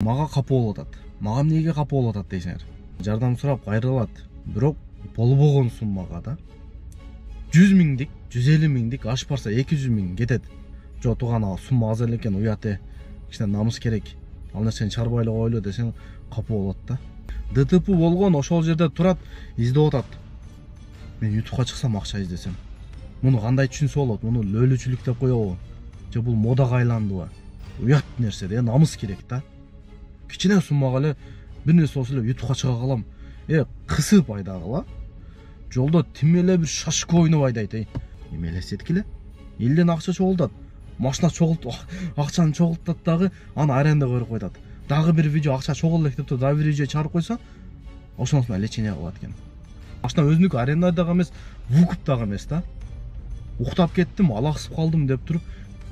Мага капы болуп атат. Мага эмнеге капы болуп атат дейсиңер. Жардам сурап кайрылат. Бирок болбогон суммага да. 100 миңдик, 150 миңдик, ашып барса 200 миң кетет. Жо туган сумма аз эле экен, уят кичине намыс керек. Ал нерсени чарбай эле койлу десең капы болот да. ДТП болгон ошол жерде турат, издеп атат. Мен ютубка чыксам акча издесем. Муну кандай түшүнсө болот? Муну лөлүчүлүк деп коебу? Же бул модага айландыбы? Уят нерсе да, намыс керек да. Кичине суммага эле бир нерсе болсо эле ютубка чыга калам. Кысып айдагыла. Жолдо тим эле бир шашка ойноп айдайт, Эме элестеткиле. Элден акча чогултат. Машина акчаны чогултат дагы, аны аренда көрүп койтат. Дагы бир видео акча чогулт деп туруп, дагы бир видео чыгарып койсо, ошонусуна лечение кылат экен. Машина өзүнүкү арендадагы эмес, вукуптагы эмес да. Уктап кеттим, алаксып калдым деп туруп,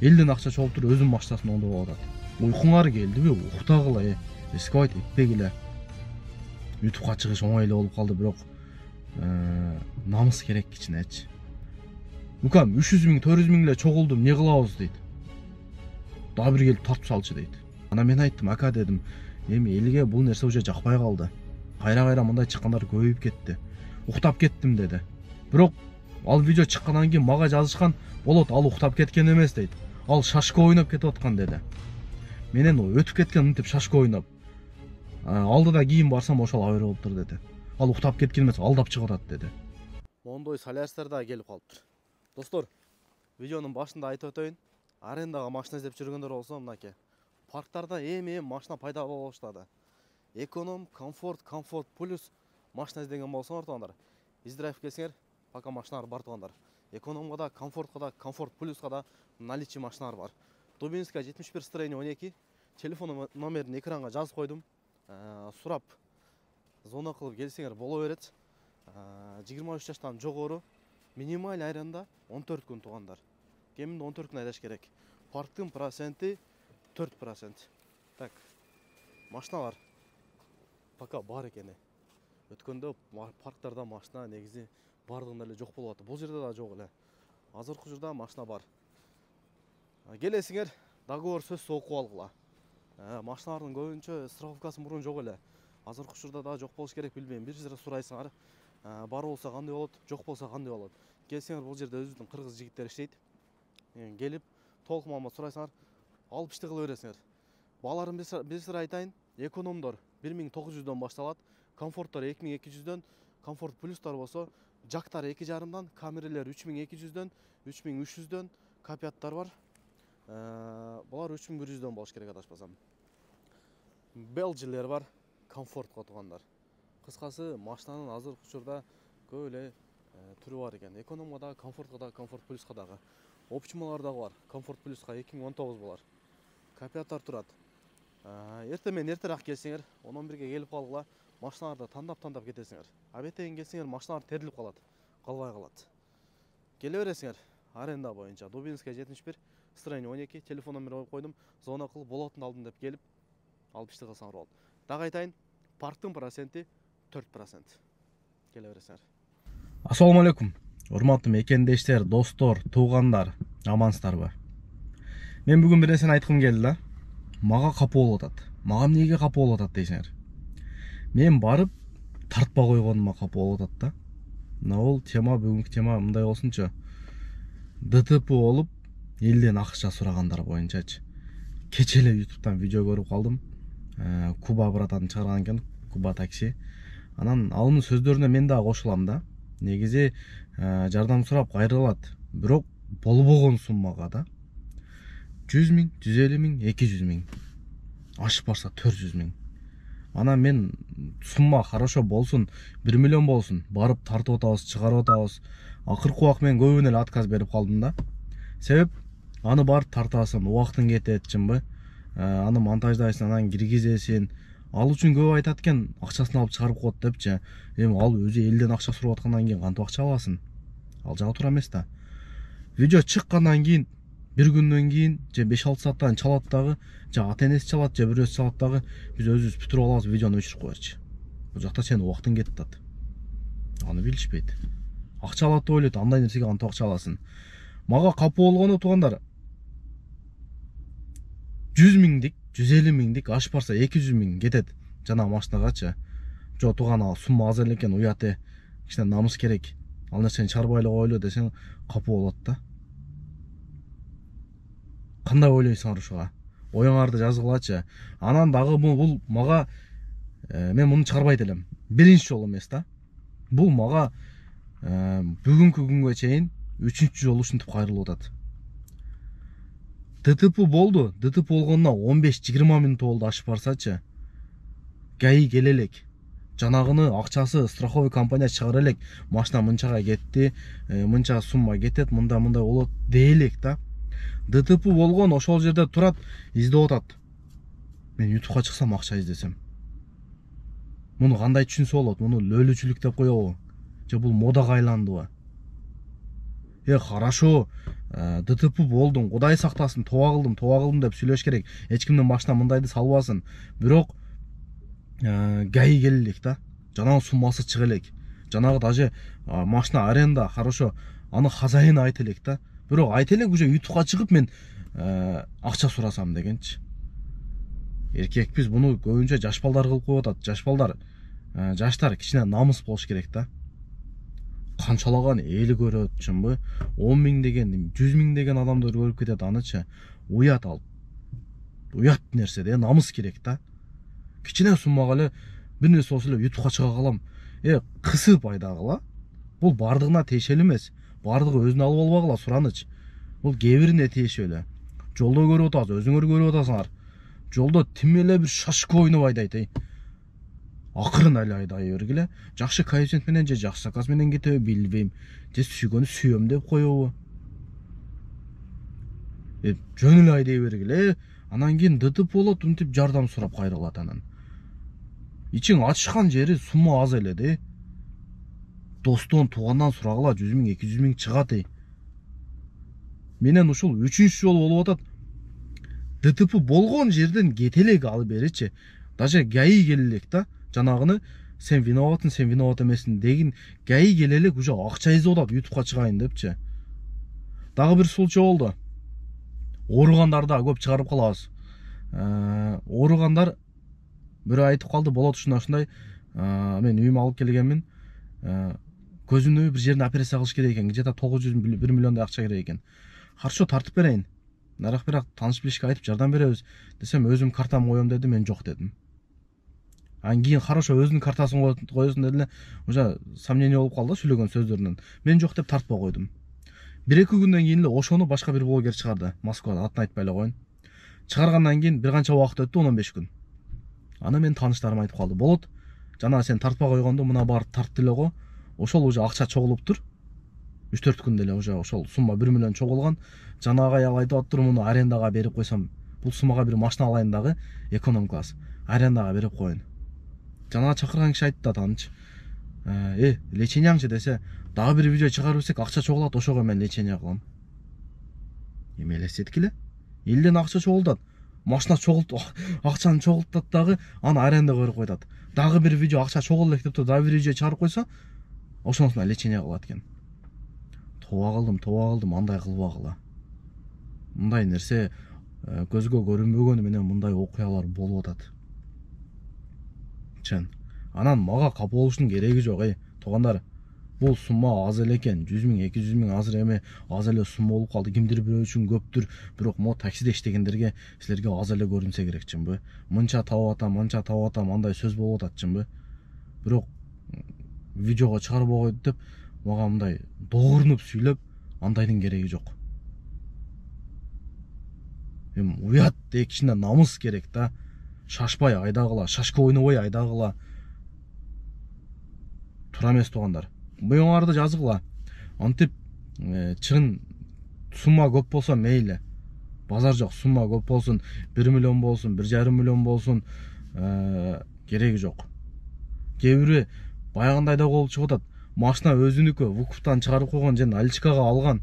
элден акча чогултуп туруп өзүнүн машинасын оңдоп алат. Уйкуңар келдиби? Уктагыла, рисковать этпегиле. ютубка чыгыш оңой эле болуп калды, бирок намыс керек кичинечи. Укам 300 миң, 400 миң эле чогулдум, не кылабыз дейт. Дагы бир келип тартып салчы дейт. Ана мен айттым, ака дедим, эми элге бул нерсе уже жакпай калды. Кайра мындай чыккандар көбөйүп кетти. Уктап кеттим деди. Бирок ал видео чыккандан кийин мага жазышкан, болот, ал уктап кеткен эмес дейт. Ал шашка ойноп кетип аткан деди. Менен өтүп кеткен мынтип шашка ойноп. Алдыда кийин барсам ошол абар болуптур деди. Ал уктап кеткен эмес, алдап чыгып атат деди. Мондой солярстар да келип калыптыр. Достор, видеонун башында айтып өтөйүн. Арендага машина издеп жүргөндөр болсо, мынакей. Парктарда эми машина пайда боло баштады. Эконом, комфорт плюс машина издеген болсоңор тугандар, издрайв келсеңер, пока машиналар бар тугандар. Экономго да, комфортко да, комфорт плюска да наличие машиналар бар. Дубинская 71 строение 12. Телефон номерин экранга жазып койдум. Сурап зона кылып келсеңер боло берет. 23 жаштан жогору минималь аренда 14 күн тугандар. Кеминде 14 күн айдаш керек. Парктын проценти 4%. Так, машиналар пока бар экен. Өткөндө парктарда машина негизи бардыгында эле жок болуп атты. Бул жерде да жок эле. Азыркы учурда машина бар. Келесиңер, договор сөзсүз окуп алгыла. Машиналардын көбүнчө страховкасы мурун жок эле. Азыркы учурда да жок болуш керек, билбейм. Бир жерде сурайсыңар, бар болсо кандай болот, жок болсо кандай болот. Келсеңер, бул жерде өзүбүздүн кыргыз жигиттери иштейт. Келип, толук маалымат сурайсыңар, алып ишти кыла бересиңер. Бааларын бир сыра айтайын. Экономдор 1900дөн башталат, комфорттор 2200дөн, комфорт плюстар болсо жактар 2,5дан, камералар 3200дөн, 3300дөн, капиаттар бар. Булар 3100дөн болуш керек адашпасам. Белжилер бар, комфортко тугандар. Кыскасы, машинанын азыркы учурда көп эле түрү бар экен. Экономго да, комфортко да, комфорт плюска дагы. Опчумалар дагы бар. Комфорт плюска 2019 болар. Капиаттар турат. Эртең менен эртерээк келсеңер, 11-ге келип калгыла, машиналарды тандап кетесиңер. Абетең келсеңер, машиналар терилип калат, калбай калат. Келе бересиңер, аренда боюнча. Дубинская 71, строение 12, телефон номер коюп койдум. Зона кылып болотун алдым деп келип, алып ишти кылсаңар болот. Дагы айтайын, парктын проценти 4%. Келе бересиңер. Ассаламу алейкум. Урматтуу мекендештер, достор, туугандар, амансыздарбы? Мен бүгүн бир нерсени айткым келди да. Мага капы болуп атат. Мага эмнеге капы болуп атат дейсиңер. Мен барып тартпа койгонума капы болуп атат да. Мына бул тема, бүгүнкү тема мындай болсунчу. ДТП болуп, элден акча сурагандар боюнчачы. Кече эле ютубтан видео көрүп калдым. Куба братан чыгарган экен, Куба такси. Анан алынын сөздөрүнө мен дагы кошулам да. Негизи жардам сурап кайрылат. Бирок болбогон суммага да. 100 миң, 150 миң, 200 миң. Ашып барса 400 миң. Анан мен сумма хорошо болсун, 1 миллион болсун, барып тартып атабыз, чыгарып атабыз. Акыркы убак мен көбүнө эле отказ берип калдым да. Себеп аны барып тартасың, убактың кетет, чынбы? Аны монтаждайсың, анан киргизесиң. Ал үчүн көп айтат экен, акчасын алып чыгарып коет депчи. Эми ал өзү элден акча сурап аткандан кийин кантип акча аласың? Ал жагы туура эмес да. Видео чыккандан кийин, bir күндөн кийин, же 5-6 сааттан чалат дагы, же ата-энеси чалат, же бирөөсү чалат дагы, биз өзүбүз бүтүрүп алабыз, видеону өчүрүп коерчу. Бул жакта сенин убактың кетип атат. Аны билишпейт. Акча алат деп ойлойт, андай нерсеге кантип акча аласың? Мага капы болгону тугандар, 100 миңдик, 150 миңдик, ашып барса 200 миң кетет жана машинагачы. Жо туган ал сумма аз экен, уяты, кичине намыс керек. Ал нерсени чыгарбай эле койлу десең капы болот да. Кандай ойлойсуңар ушуга? Оюңарды жазгылачы. Анан дагы бул мага мен муну чыгарбайт элем. Биринчи жолу эмес да. Бул мага бүгүнкү күнгө чейин 3-чү жолу ушинтип кайрылып атат. ДТП болду. ДТП болгонуна 15-20 мүнөт болду ашып барсачы. ГАИ келе элек. Жанагыны акчасы страховый компания чыгара элек. Машина мынчага кетти, мынча сумма кетет, мындай болот дей элек да. ДТП болгон ошол жерде турат, издеп атат. Мен ютубка чыксам акча издесем. Муну кандай түшүнсө болот? Муну лөлүчүлүк деп коебу? Же бул модага айландыбы? Хорошо, ДТП болдум, Кудай сактасын, тоба кылдым деп сүйлөш керек. Эч кимдин башына мындайды салбасын. Бирок ГАИ келе элек да. Жанагы суммасы чыга элек. Жанагы даже машина аренда, хорошо, аны хозяин айта элек да. Бирок айта элек уже ютубка чыгып мен акча сурасам дегенчи. Эркекпиз, буну көбүнчө жаш балдар кылып коюп атат. Жаштар кичине намыс болуш керек да. Канчалаган эли көрөт, чынбы? 10 миң деген, 100 миң деген адамдар көрүп кетет анычы. Уят ал. Уят нерсе де, намыс керек да. Кичине суммага эле бир нерсе болсо эле ютубка чыга калам. Кысып айдагыла. Бул бардыгына тиешелүү эмес. Бардыгы өзүнө алып албагыла сураныч. Бул кээ бирине тиешелүү эле. Жолдо көрүп атасыз, өзүңөр көрүп атасыңар. Жолдо тим эле бир шашка ойноп айдайт. Акырын эле айдай бергиле. Жакшы коэффициент менен же жакшы заказ менен кетеби билбейм. Же сүйгөнү сүйөм деп коебу. Жөн эле айдай бергиле. Анан кийин ДТП болот, ынтип жардам сурап кайрылат анан. Ичиң ачышкан жери сумма аз эле де. Достон, тугандан сурагыла 100 миң, 200 миң чыгат. Менен ушул 3-чү жол болуп атат. ДТП болгон жерден кете элек алып беричи. Даже ГАИ келе элек да. Жанагыны сен виноват эмесин деген ГАИ келе элек уже акча издеп атат ютубка чыгайын депчи. Дагы бир случай болду. Ооругандар да көп чыгарып калабыз. Ооругандар бирөө айтып калды, болот ушундай. Мен үйүмө алып келгенмин. Көзүнө бир жерине операция кылыш керек экен. Где-то 900-1 миллиондай акча керек экен. Хорошо, тартып берейин. Бирок тааныш билишке айтып жардам беребиз десем, өзүм картамы коем деди, мен жок дедим. Анан кийин хорошо, өзүнүн картасын коесун деди эле, уже сомнение болуп калды сүйлөгөн сөздөрүнөн. Мен жок деп тартпай койдум. 1-2 күндөн кийин эле ошону башка бир блогер чыгарды. Москвада, атын айтпай эле коеюн. Чыгаргандан кийин бир канча убакыт өттү, 15 күн. Аны мен тааныштарым айтып калды. Болот, жана сен тартпай койгондо мына барып тартты эле го. Ошол уже акча чогулуптур. 3-4 күндө эле уже ошол сумма 1 миллион чогулган. Жанагы аял айтып аттыр, муну арендага берип койсом, бул суммага бир машина алайын дагы, эконом класс. Арендага берип коюн. Жанага чакырган киши айтты да, таныч. Лечениеңчи десе, дагы бир видео чыгарып берсек акча чогулат, ошого мен лечение кылам. Эми элестеткиле. Элден акча чогултат. Машина акчаны чогултат дагы, аны арендага берип койтат. Дагы бир видео акча чогулт элек деп дагы бир видео чыгарып койсо, ошонусуна лечение кылат экен. Тоба кылдым, андай кылбагыла. Мындай нерсе көзгө көрүнбөгөнү менен мындай окуялар болуп атат. Чын. Анан мага капа болуштун кереги жок, туугандар. Бул сумма аз эле экен, 100 миң, 200 миң азыр эми аз эле сумма болуп калды. Кимдир бирөө үчүн көптүр, бирок мо таксиде иштегендерге силерге аз эле көрүнсө керек, чынбы? Мынча таап атам, андай сөз болуп атат, чынбы? Бирок видеого чыгарбай койду деп мага мындай догурунуп сүйлөп, андайдын кереги жок. Уят де, кичине намыс керек да. Шашпай айдагыла, шашка ойнобой айдагыла. Тура эмес, туугандар. Боюңарды жазгыла. Антип чын сумма көп болсо мейли. Базар жок, сумма көп болсун, 1 миллион болсун, 1,5 миллион болсун, кереги жок. Кээ бири баягындай да болуп чыгып атат. Машина өзүнүкү, вукуптан чыгарып койгон, же наличкага алган.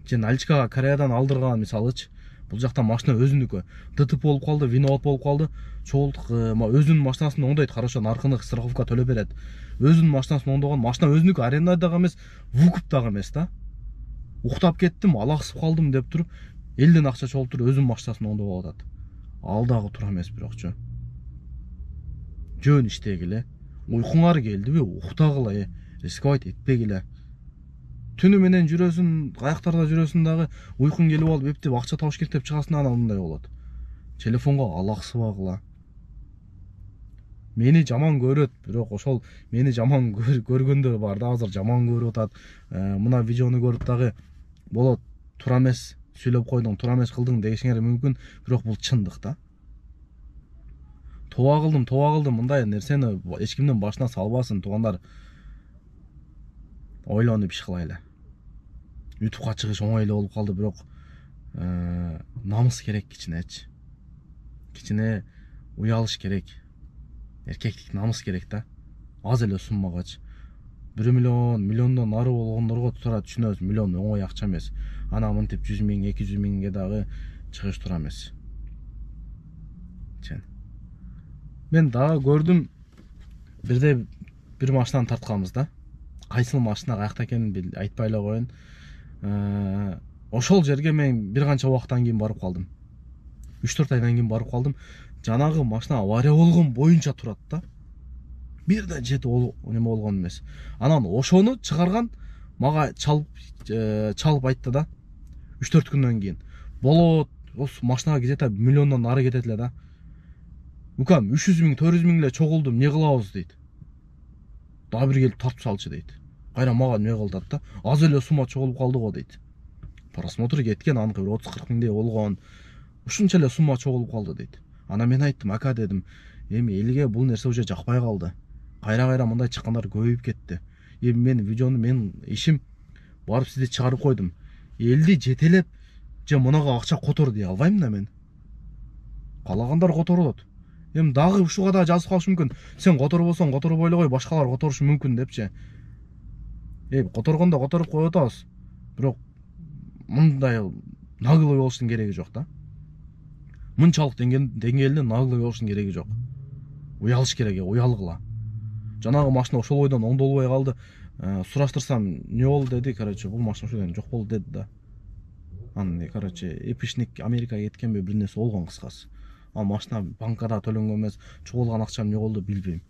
Же наличкага Кореядан алдырган, мисалычы. Бул жакта машина өзүнүкү. ДТП болуп калды, виноват болуп калды. Чогултук, өзүнүн машинасын оңдойт, хорошо, наркыны страховка төлөп берет. Өзүнүн машинасын оңдогон, машина өзүнүкү, арендадагы эмес, вукуптагы эмес да. Уктап кеттим, алаксып калдым деп туруп, элден акча чогултуп өзүнүн машинасын оңдоп алып атат. Ал дагы туура эмес бирокчу. Жөн иштегиле. Уйкуңар келдиби? Уктагыла, рисковать этпегиле. Түнү менен жүрөсүн, каяктарда жүрөсүн дагы уйкуң келип алып, эптеп акча табыш керек деп чыгасың, анан мындай болот. Телефонго алаксыбагыла. Мени жаман көрөт, бирок ошол мени жаман көргөндөр бар да, азыр жаман көрүп атат. Мына видеону көрүп дагы болот, туура эмес сүйлөп койдуң, туура эмес кылдың дегишиңер мүмкүн, бирок бул чындык да. Тоба кылдым, мындай нерсени эч кимдин башына салбасын, туугандар. Ойлонуп иш кылайлы. YouTubeга чыгыш оңой эле болуп калды, бирок намыс керек кичинечи. Кичине уялыш керек. Эркектик намыс керек да. Аз эле суммагачы. 1 миллион, миллиондон ары болгондорго туура түшүнөбүз, миллион оңой акча эмес. Ана мынтип 100 миң, 200 миңге дагы чыгыш туура эмес. Мен дагы көрдүм, бир машинаны тартканбыз да. Кайсыл машина каякта экенин айтпай эле коеюн. Ошол жерге мен бир канча убакыттан кийин барып калдым. 3-4 айдан кийин барып калдым. Жанагы машина авария болгон боюнча турат да. Бирден жети неме болгон эмес. Анан ошону чыгарган мага чалып айтты да. 3-4 күндөн кийин. Болот, машинага где-то миллиондон ары кетет эле да. Укам 300 миң, 400 миң эле чогулдум, эмне кылабыз дейт. Дагы бир келип тартып салчы дейт. Кайра мага эмне кылдат да. Аз эле сумма чогулуп калды го дейт. Просмотр кеткен, аныкы бир 30-40 миңдей болгон. Ушунча эле сумма чогулуп калды дейт. Ана мен айттым, ака дедим, эми элге бул нерсе уже жакпай калды. Кайра мындай чыккандар көбөйүп кетти. Эми мен видеону, мен ишим барып сизди чыгарып койдум. Элди жетелеп же мынага акча котор дей албайм да мен. Калагандар которулот. Эми дагы ушуга да жазып калышы мүмкүн. Сен которбосоң которбой эле кой, башкалар которушу мүмкүн депчи. Которгондо которуп коюп атабыз. Бирок мындай наглый болуштун кереги жок да. Мынчалык деңгээлде наглый болуштун кереги жок. Уялыш керек, уялгыла. Жанагы машина ошол бойдон оңдолбой калды. Сураштырсам, эмне болду деди, короче, бул машина ошол жок болду деди да. Анан, короче, эпишник Америкага кеткенби, бир нерсе болгон кыскасы. Ал машина банкада төлөнгөн эмес, чогулган акчам эмне болду билбейм.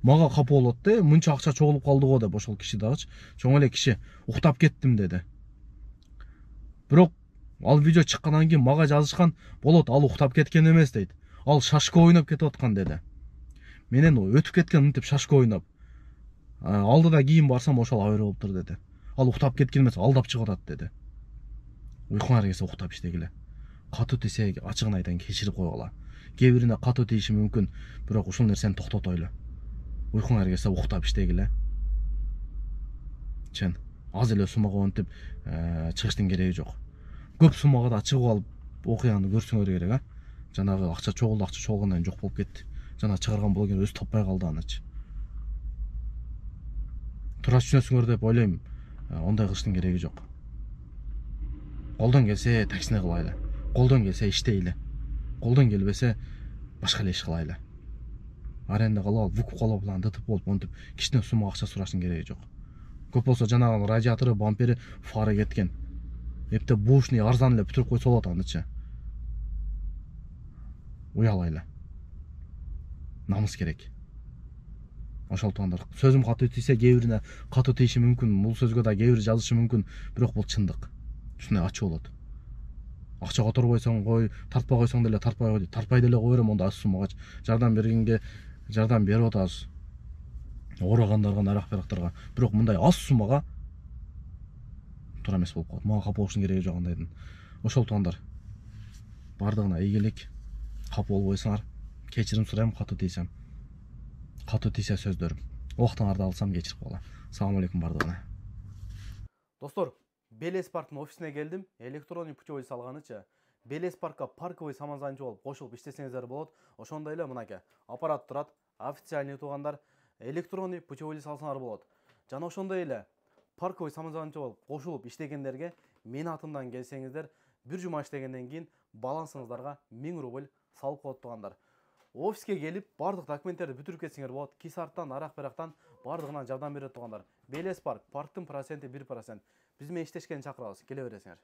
Мага капа болот да, мынча акча чогулуп калды го деп, ошол киши дагычы. Чоң эле киши, уктап кеттим деди. Бирок ал видео чыккандан кийин мага жазышкан, болот, ал уктап кеткен эмес дейт. Ал шашка ойноп кетип аткан деди. Менен өтүп кеткен мынтип шашка ойноп. Алдыда кийин барсам ошол авария болуптур деди. Ал уктап кеткен эмес, алдап чыгып атат деди. Уйкуңар келсе уктап иштегиле. Катуу тийсе ачыгын айдан кечирип койгула. Кээ бирине катуу тийиши мүмкүн, бирок ушул нерсени токтотойлу. Уйкуңар келсе уктап иштегиле. Аз эле суммага мынтип чыгыштын кереги жок. Көп суммага да чыгып алып окуяны көрсөңөр керек, Жанагы акча чогулгандан жок болуп кетти. Жана чыгарган блогер өзү таппай калды анычы. Туура түшүнөсүңөр деп ойлойм. Ондай кылыштын кереги жок. Колдон келсе таксини кылайлы. Колдон келсе иштейли. Колдон келбесе башка эле иш кылайлы. Аренда кылып алып, вукуп калып улан дытып болуп, монтип кичине сумма акча сураштын кереги жок. Көп болсо жанагы радиатору, бампери, фары кеткен. Эптеп бушный арзан эле бүтүрүп койсо болот анычы. Уялайлы. Намыс керек. Ошол туугандар, сөзүм катуу тийсе, кээ бирине катуу тийиши мүмкүн, бул сөзгө да кээ бир жазышы мүмкүн, бирок бул чындык. Ушундай ачуу болот. Акча которбойсоң кой, тартпай койсоң деле тартпай кой, тартпай деле кой берем, монда аз суммагачы. Жардам бергенге жардам берип атабыз. Ооругандарга, нарак-барактарга. Бирок мындай аз суммага туура эмес болуп калат. Мага капа болуштун кереги жок андайдын. Ошол туугандар, бардыгына ийгилик. Капа болбойсуңар. Кечирим сурайм, катуу тийсем. Катуу тийсе сөздөрүм. Убактыңарды алсам кечирип койгула. Салам алейкум бардыгына. Достор, Белес парктын офисине келдим. Электронный путевой салганычы. Белес паркка парковый самозанчы болуп кошулуп иштесеңиздер болот. Ошондой эле мынаке аппарат турат. Официальный туугандар электронный путевой салсаңар болот. Жана ошондой эле парковый самозанчы болуп кошулуп иштегендерге мен атымдан келсеңиздер, бир жума иштегенден кийин балансыңыздарга 1000 рубль салып коет туугандар. Офиске келип, бардык документтерди бүтүрүп кетсеңер болот. Кисарттан, арак-барактан бардыгынан жардам берет туугандар. Белес парк, парктын проценти 1%. Биз менен иштешкени чакырабыз. Келе бересиңер.